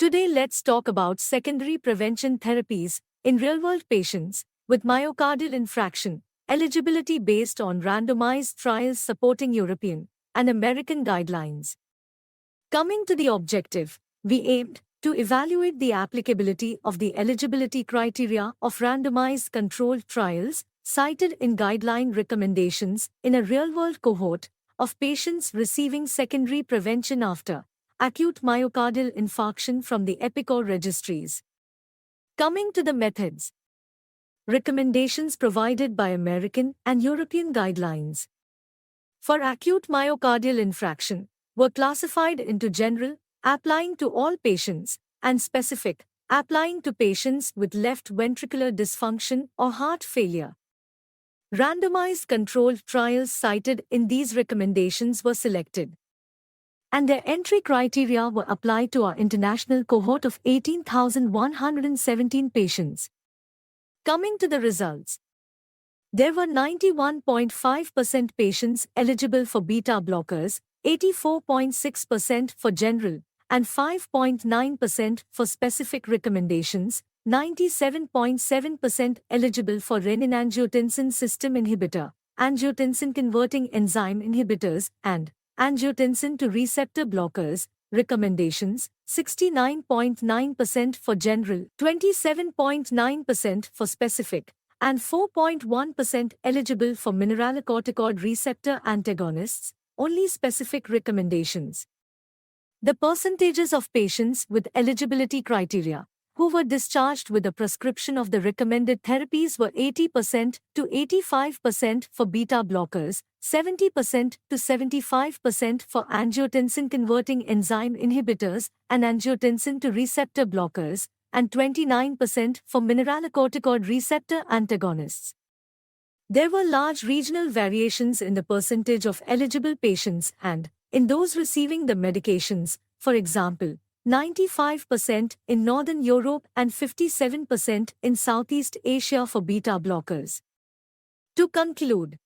Today let's talk about secondary prevention therapies in real-world patients with myocardial infarction, eligibility based on randomized trials supporting European and American guidelines. Coming to the objective, we aimed to evaluate the applicability of the eligibility criteria of randomized controlled trials cited in guideline recommendations in a real-world cohort of patients receiving secondary prevention after acute myocardial infarction from the EPICOR registries. Coming to the methods. Recommendations provided by American and European guidelines for acute myocardial infarction were classified into general, applying to all patients, and specific, applying to patients with left ventricular dysfunction or heart failure. Randomized controlled trials cited in these recommendations were selected, and their entry criteria were applied to our international cohort of 18,117 patients. Coming to the results. There were 91.5% patients eligible for beta blockers, 84.6% for general, and 5.9% for specific recommendations, 97.7% eligible for renin-angiotensin system inhibitor, angiotensin-converting enzyme inhibitors, and angiotensin to receptor blockers, recommendations, 69.9% for general, 27.9% for specific, and 4.1% eligible for mineralocorticoid receptor antagonists, only specific recommendations. The percentages of patients with eligibility criteria who were discharged with a prescription of the recommended therapies were 80% to 85% for beta blockers, 70% to 75% for angiotensin-converting enzyme inhibitors and angiotensin to receptor blockers, and 29% for mineralocorticoid receptor antagonists. There were large regional variations in the percentage of eligible patients and in those receiving the medications, for example, 95% in Northern Europe and 57% in Southeast Asia for beta blockers. To conclude,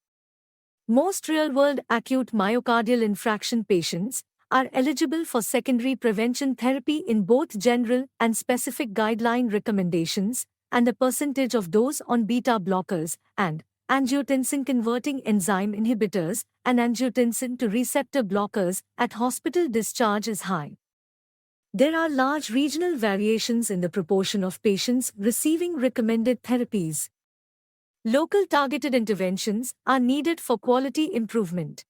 most real-world acute myocardial infarction patients are eligible for secondary prevention therapy in both general and specific guideline recommendations, and the percentage of those on beta blockers and angiotensin-converting enzyme inhibitors and angiotensin to receptor blockers at hospital discharge is high. There are large regional variations in the proportion of patients receiving recommended therapies. Local targeted interventions are needed for quality improvement.